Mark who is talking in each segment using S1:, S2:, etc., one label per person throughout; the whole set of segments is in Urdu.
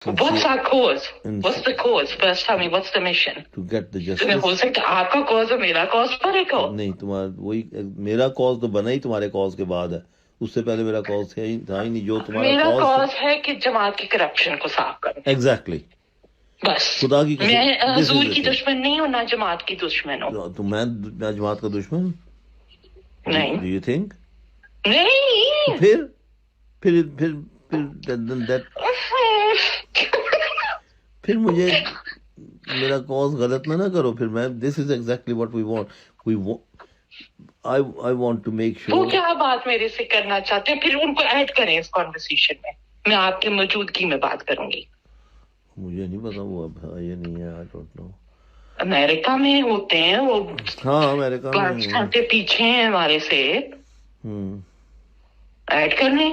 S1: What's our cause? What's the cause? First tell me, what's the mission?
S2: To get the
S1: تمہیں
S2: justice.
S1: ہو سکتا ہے آپ کا کاز اور میرا کاز فرق ہو.
S2: نہیں تمہارا وہی میرا کاز تو بنا ہی تمہارے کاز کے بعد ہے. اس سے پہلے میرا کاز تھا ہی نہیں. جو تمہارا
S1: میرا
S2: کاز
S1: کاز ہے کہ جماعت کی کرپشن کو صاف کروں.
S2: ایگزیکٹلی.
S1: بس
S2: خدا کی قسم
S1: میں حضور کی دشمن نہیں ہوں نہ جماعت کی دشمن ہوں.
S2: تو میں جماعت کا دشمن ہوں.
S1: نہیں
S2: ڈو یو تھنک؟
S1: نہیں.
S2: پھر مجھے میرا کاز غلط نہ کرو. پھر میں this is exactly what we want. I want to make sure.
S1: وہ کیا بات میرے سے کرنا چاہتے ہیں پھر ان کو ایڈ کریں اس کانورسیشن میں. میں آپ کی موجودگی میں بات کروں گی.
S2: مجھے نہیں پتا وہ اب ہے یا نہیں ہے. I don't know.
S1: امریکہ میں ہوتے ہیں وہ.
S2: ہاں امریکہ میں
S1: 5 گھنٹے پیچھے ہیں ہمارے سے. ایڈ کرنے.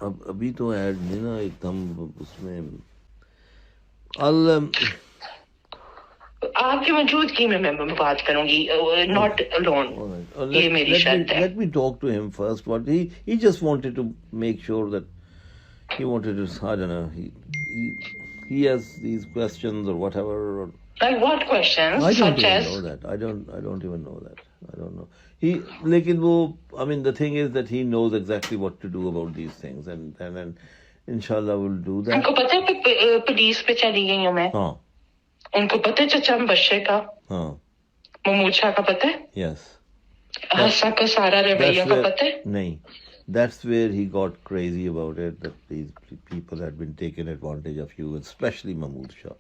S2: ابھی تو ایڈ نہیں نا ایک دم اس میں.
S1: آپ کی موجودگی میں میں بات کروں گی. Not alone. یہ میری شرط ہے.
S2: Let me talk to him first. What he just wanted to make sure that he wanted to, I don't know, he has these questions or whatever. Or,
S1: Like what questions?
S2: I don't
S1: Such
S2: even
S1: as?
S2: know that. I don't even know that. I don't know. Lekin wo, I mean, the thing is that he knows exactly what to do about these things, and inshallah will do that.
S1: ان کو پتہ ہے پولیس پہ چلی گئی ہوں میں.
S2: ہاں.
S1: ان کو پتہ ہے چچا مبشر کا.
S2: ہاں.
S1: مموچا کا پتہ ہے.
S2: Yes.
S1: حسا کا سارا رویہ کا پتہ ہے.
S2: نہیں. That's where he got crazy about it, that these people had been taking advantage of you, especially Mahmood Shah,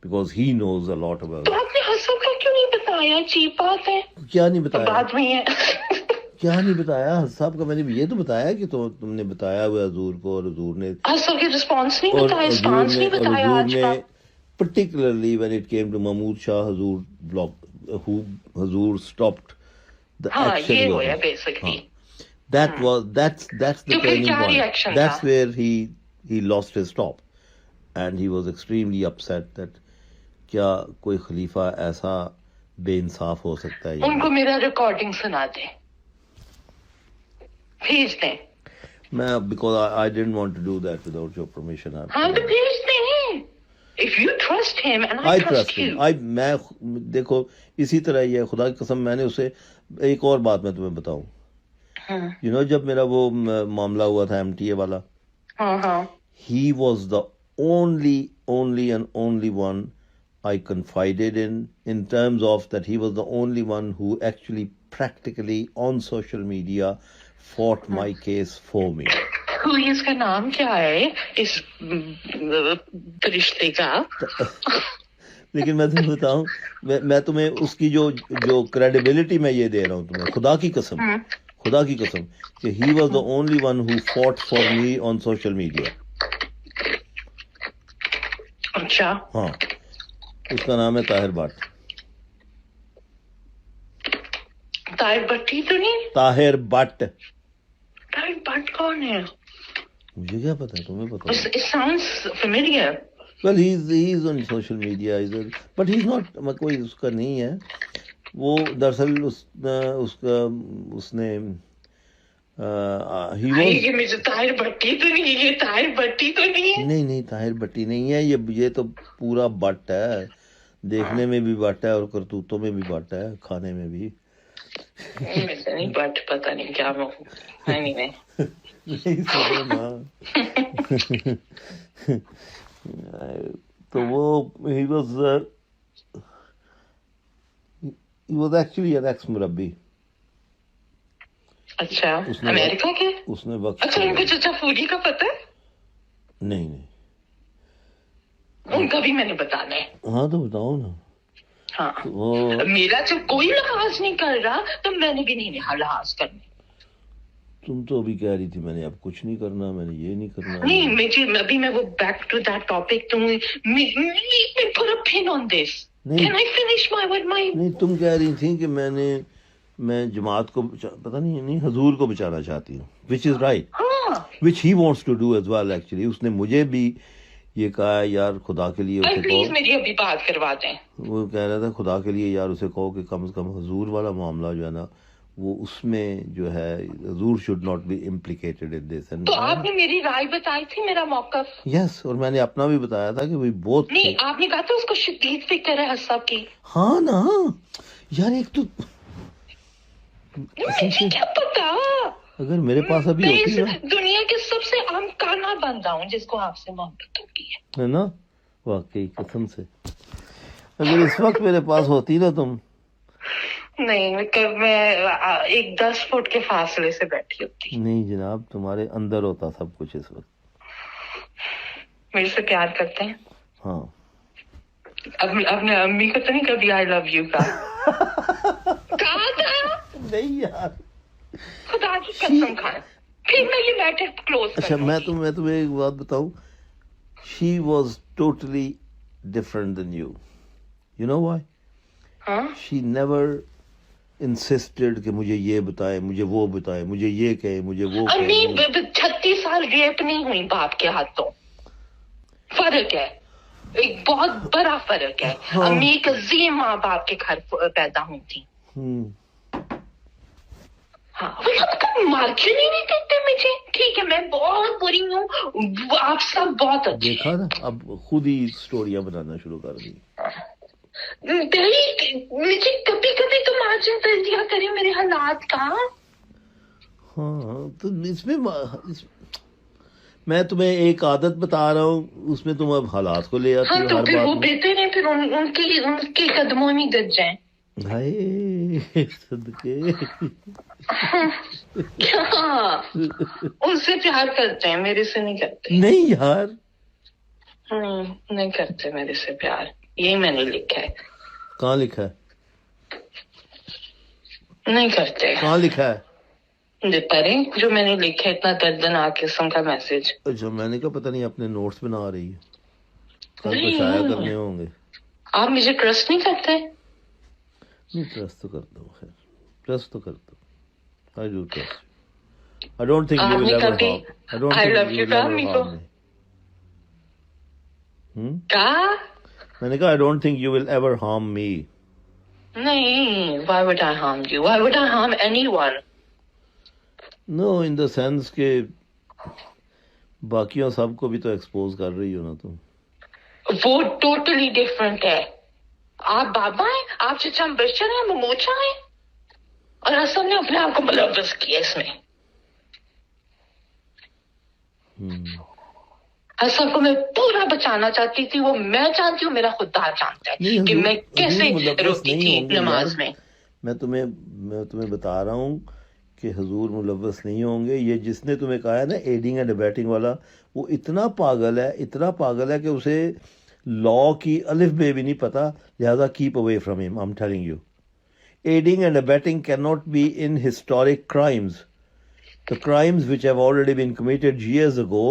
S2: because he knows a lot about
S1: تو
S2: it.
S1: آپ نے حسا کا کیوں نہیں بتایا؟ چیپ بات ہے.
S2: کیا نہیں بتایا؟
S1: بعد میں ہے.
S2: کیا نہیں بتایا؟ صاحب کا میں نے یہ تو بتایا کہ تم نے بتایا ہوا حضور کو اور حضور نے
S1: حسا کے رسپانس نہیں بتایا. رسپانس نہیں بتایا آج کا.
S2: particularly when it came to Mahmood Shah, Hazur stopped the action.
S1: یہ ہوا basically.
S2: That's the turning point. That's where he lost his stop, and he was extremely upset that کیا کوئی خلیفہ ایسا بے انصاف ہو سکتا ہے.
S1: ان کو میرا ریکارڈنگ سنا دیں، بھیج دیں.
S2: میں because I didn't want to do that without your permission.
S1: ہاں تو بھیج دیں. If you trust him and I trust you.
S2: میں دیکھو اسی طرح یہ خدا کی قسم میں نے اسے ایک اور بات میں تمہیں بتاؤں. جب میرا وہ معاملہ ہوا تھا MTA والا، he was the only and only one I confided in terms of that he was the only one who actually practically on social media fought my case for me.
S1: اس کا نام کیا ہے اس فرشتے کا؟
S2: لیکن میں تمہیں بتاؤں، میں تمہیں اس کی جو کریڈیبلٹی میں یہ دے رہا ہوں تمہیں خدا کی قسم کہ he was the only one who fought for me on social media.
S1: اچھا.
S2: ہاں اس کا نام ہے طاہر بٹ.
S1: طاہر بٹی تو نہیں؟
S2: طاہر بٹ.
S1: طاہر بٹ کون ہے؟
S2: مجھے کیا پتا، تمہیں پتا.
S1: It sounds familiar.
S2: Well, he's on social media, but he's not. کوئی اس کا نہیں ہے. وہ دراصل اس نے
S1: طاہر بٹی تو نہیں، یہ طاہر بٹی تو نہیں ہے. نہیں
S2: طاہر بٹی نہیں ہے. یہ تو پورا بٹ ہے، دیکھنے میں بھی بٹ ہے اور کرتوتوں میں بھی بٹ ہے، کھانے میں بھی.
S1: نہیں بٹ پتا نہیں کیا نہیں
S2: سنو نا. تو وہ he was actually an ex مربی.
S1: اچھا امریکہ کے؟
S2: اس نے وقت.
S1: اچھا ان کو چچا پوری کا پتہ ہے؟
S2: نہیں
S1: ان کا بھی میں نے بتانا ہے.
S2: ہاں تو بتاؤ نا.
S1: ہاں میرا جب کوئی لحاظ نہیں کر رہا تو میں نے بھی نہیں لحاظ کرنے.
S2: تم تو ابھی کہہ رہی تھی میں نے اب کچھ نہیں کرنا، میں نے یہ نہیں کرنا.
S1: نہیں ابھی میں وہ بیک ٹو دیٹ ٹاپک.
S2: نہیں تم کہہ رہی تھی کہ میں جماعت کو پتہ نہیں حضور کو بچانا چاہتی ہوں، which is right, which he wants to do as well actually. اس نے مجھے بھی یہ کہا یار خدا کے لیے اسے
S1: پلیز میری ابھی بات کروا دیں.
S2: وہ کہہ رہا تھا خدا کے لیے یار اسے کہو کہ کم از کم حضور والا معاملہ جو ہے نا وہ اس میں جو ہے حضور should not be implicated in this.
S1: تو آپ نے میری رائے بتائی تھی، میرا موقف.
S2: یس، اور میں نے اپنا بھی بتایا تھا کہ وہی بہت
S1: نہیں، آپ نے کہا تھا اس کو شدید فکر ہے حسب کی.
S2: ہاں نا یار، ایک تو
S1: مجھے کیا پتا،
S2: اگر میرے پاس ابھی ہوتی نا،
S1: دنیا کے سب سے عام کانا بندہ ہوں جس کو آپ سے محبت ہوتی
S2: ہے نا، واقعی قسم سے اگر اس وقت میرے پاس ہوتی نا تم.
S1: نہیں، میں 10 فٹ کے فاصلے سے بیٹھی ہوتی.
S2: نہیں جناب، تمہارے اندر ہوتا سب کچھ اس وقت.
S1: میرے سے پیار کرتے ہیں؟
S2: ہاں.
S1: اپنے امی کو تو نہیں کبھی آئی لو یو کا کہا تھا؟
S2: نہیں یار،
S1: خدا کی قسم کھائیں. پھر میں یہ میٹر کلوز کر.
S2: اچھا میں تمہیں ایک بات بتاؤں. She was totally different than you. You know why?
S1: ہاں،
S2: شی نیور انسسٹڈ کہ مجھے یہ بتائے، مجھے وہ بتائے، مجھے یہ کہے، مجھے وہ
S1: امی
S2: کہے.
S1: 36 سال ریپ نہیں ہوئی باپ کے ہاتھوں. فرق ہے، ایک بہت بڑا فرق ہے. امی ایک عظیم ماں باپ کے گھر پیدا ہوئی تھی. ہاں، مارکیٹ نہیں دیتے مجھے. ٹھیک ہے، میں بہت بری ہوں، آپ سب بہت اچھے.
S2: دیکھا نا، اب خود ہی سٹوریاں بنانا شروع کر دی.
S1: مجھے کبھی کبھی تو مارجن کر دیا کرے میرے حالات کا.
S2: ہاں، تو اس میں تمہیں ایک عادت بتا رہا ہوں، اس میں تم اب حالات کو لے آتی
S1: ہاں،
S2: ہو
S1: تو
S2: ہر
S1: پھر
S2: بات
S1: وہ
S2: میں.
S1: بہتر ہے، پھر ان کے قدموں میں دب جائیں.
S2: ہائے صدقے.
S1: کیا ان سے پیار کرتے ہیں، میرے سے نہیں کرتے.
S2: نہیں یار،
S1: نہیں کرتے میرے سے پیار. یہی میں نے لکھا ہے.
S2: کہاں لکھا ہے؟
S1: نہیں کرتے.
S2: کہاں لکھا ہے؟
S1: پڑھیں جو میں نے لکھا ہے، اتنا دردناک قسم کا میسج.
S2: اچھا، میں نے کہا پتہ نہیں اپنے نوٹس بنا رہی ہے، کل کو شائع کرنے ہوں گے.
S1: آپ مجھے ٹرسٹ نہیں کرتے؟
S2: نہیں، ٹرسٹ تو کرتا ہوں. خیر، ٹرسٹ تو کرتا ہوں. I do trust you. I don't think you will ever harm. I don't think you will ever harm me.
S1: کیا؟
S2: میں نے کہا I don't think you will ever harm me.
S1: نہیں. Why would I harm you? Why would I harm anyone?
S2: No, in the sense کہ باقیوں سب کو بھی تو ایکسپوز کر رہی ہو نا تم.
S1: وہ ٹوٹلی ڈفرنٹ ہے. آپ بابا ہیں، آپ چچا بشر ہیں، مموچا ہیں، اور اصل نے اپنے آپ کو ملوث کیا اس میں. اصل کو میں پورا بچانا چاہتی تھی، وہ میں جانتی ہوں، میرا خدا جانتا ہے کہ میں کیسے روکی تھی نماز میں.
S2: میں تمہیں بتا رہا ہوں کہ حضور ملوث نہیں ہوں گے. یہ جس نے تمہیں کہا ہے نا ایڈنگ اینڈ ابیٹنگ والا، وہ اتنا پاگل ہے کہ اسے لا کی الف بے بھی نہیں پتا. لہذا کیپ اوے فرام ہم. I'm telling you, aiding and abetting cannot be in historic crimes. The crimes which have already been committed years ago,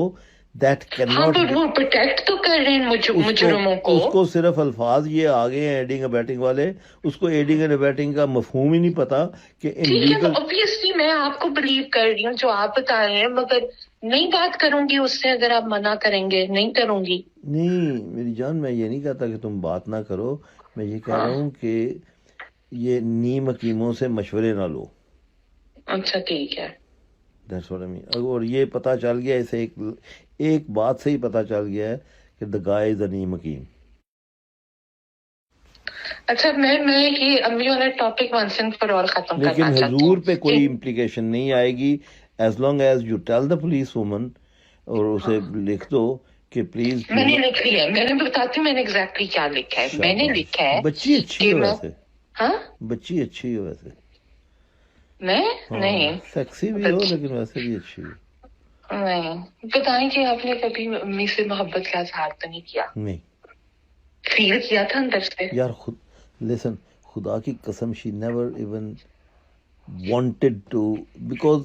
S2: that cannot be.
S1: وہ پروٹیکٹ تو کر رہے ہیں مجرموں کو.
S2: اس کو صرف الفاظ یہ آگے ہیں ایڈنگ ابیٹنگ والے، اس کو ایڈنگ اینڈ ابیٹنگ کا مفہوم ہی نہیں پتا کہ
S1: انلیگل. obviously میں آپ کو بلیو کر رہی ہوں جو آپ بتا رہے ہیں، مگر نہیں بات کروں گی اس سے. اگر آپ منع کریں گے نہیں کروں گی. نہیں
S2: میری جان، میں یہ نہیں کہتا کہ تم بات نہ کرو. میں یہ کہہ رہا ہوں کہ یہ نیم حکیموں سے مشورے نہ لو.
S1: اچھا ٹھیک ہے.
S2: That's what I mean. اور یہ پتا چل گیا، اسے ایک بات سے ہی پتا چل گیا ہے کہ the guy is a نیم حکیم.
S1: اچھا، میں یہ امی والا topic once and for all ختم کرنا چاہتی ہوں.
S2: لیکن حضور پہ کوئی امپلیکیشن نہیں آئے گی as long as you tell the police woman اور اسے لکھ دو کہ پلیز.
S1: میں نے لکھ لیا ہے، میں نے بتاتی ہوں میں نے ایگزیکٹلی کیا لکھا ہے. میں نے لکھا ہے
S2: بچی اچھی ہے ویسے.
S1: ہاں،
S2: بچی اچھی ہے ویسے.
S1: میں نہیں
S2: سیکسی بھی ہو لیکن ویسے بھی اچھی ہو.
S1: نہیں. بتائیں کہ آپ نے کبھی امی سے محبت کا اظہار تو نہیں کیا؟
S2: نہیں.
S1: فیل کیا تھا اندر سے؟
S2: یار listen, خدا کی قسم, she never even wanted to, because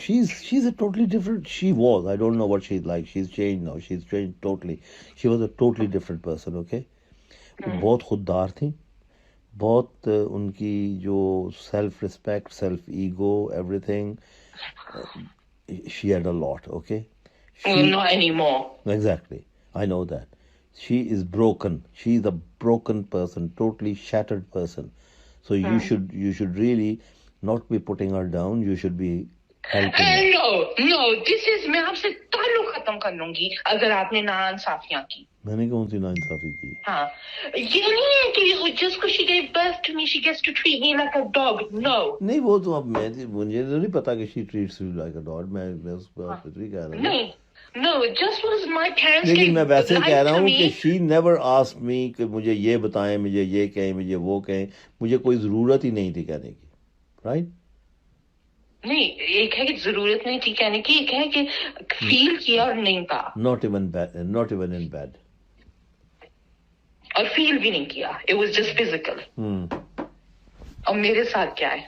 S2: she's a totally different, she was, I don't know what she's like, she's changed now, she's changed totally, she was a totally different person, okay. بہت خوددار تھیں, بہت ان کی جو self respect, self ego, every thing, she had a lot, okay.
S1: Not anymore.
S2: Exactly, I know that. She is broken. She is a broken person, totally shattered person. So you should really not be putting her down. You should be helping her.
S1: No, this is میں آپ سے تعلق ختم کر لوں گی اگر آپ نے ناانصافیاں کی.
S2: میں نے کون سی ناانصافی کی؟
S1: ہاں یہ نہیں ہے کہ جس کو she gave birth to me she gets to treat me like a dog. No.
S2: نہیں وہ تو اب مجھے تو نہیں پتا کہ she treats you like a dog. میں اس بات پہ بھی کہہ رہا ہوں.
S1: نہیں No, it just was my parents.
S2: لیکن میں ویسے کہہ رہا ہوں کہ she never asked me کہ مجھے یہ بتائیں, مجھے یہ کہیں, مجھے وہ کہیں. مجھے کوئی ضرورت ہی نہیں تھی کہنے کی. رائٹ؟
S1: نہیں ایک ہے کہ ضرورت نہیں تھی کہنے کی, ایک ہے کہ فیل کیا اور نہیں کہا.
S2: Not even in bed.
S1: اور فیل بھی نہیں کیا. It was just physical. اور میرے ساتھ کیا ہے؟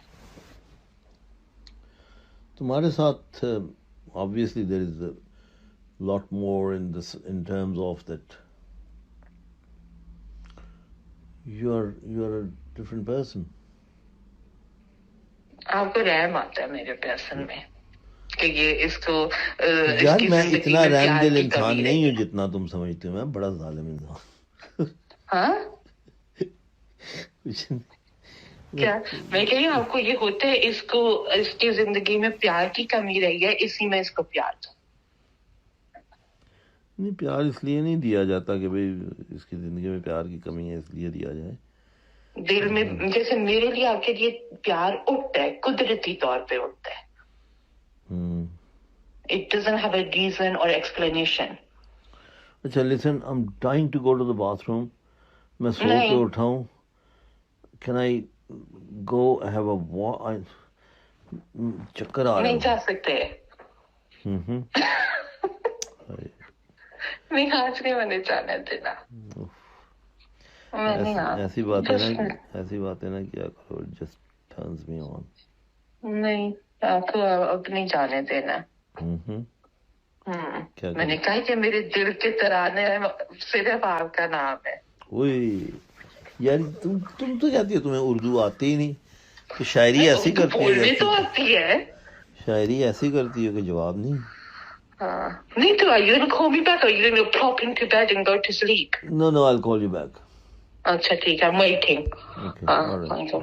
S2: تمہارے ساتھ obviously there is a lot more in terms of that you are a different person.
S1: آپ کو رحم آتا ہے میرے پرسن میں کہ یہ اس کو
S2: یار میں اتنا رحم دل انسان نہیں ہوں جتنا تم سمجھتے ہو. میں بڑا ظالم انسان.
S1: ہاں کیا میں کہہ رہی ہوں آپ کو یہ ہوتا ہے, اس کو اس کی زندگی میں پیار کی کمی رہی ہے اسی میں اس کو پیار دو.
S2: نہیں پیار اس لیے نہیں دیا جاتا کہ بھئی اس کی زندگی میں پیار کی کمی ہے اس لیے دیا جائے.
S1: دل میں جیسے میرے لیے آپ کے لیے پیار اٹھتا ہے, قدرتی طور پہ اٹھتا ہے. It doesn't have a reason or explanation.
S2: اچھا listen, I'm trying to go to the bathroom. میں سو کے اٹھاؤں. Can I go have a walk? چکر آ رہا ہے.
S1: نہیں جا سکتے. نہیں آج نہیں میں نے جانا دینا.
S2: ایسی بات ہے نا کیا کرو, just turns me on.
S1: نہیں آپ کو اب نہیں جانے دینا. میں نے کہا کہ میرے دل کے ترانے صرف آپ کا نام ہے.
S2: یار تم تو کہتی ہو تمہیں اردو آتی ہی نہیں, تو شاعری ایسی کرتی ہے.
S1: تو آتی ہے
S2: شاعری ایسی کرتی ہو کہ جواب نہیں.
S1: نہیں تو are you gonna call me back or are you gonna pop into bed and go to sleep?
S2: No, I'll call you back.
S1: اچھا ٹھیک ہے, I'm waiting.
S2: Okay, all right.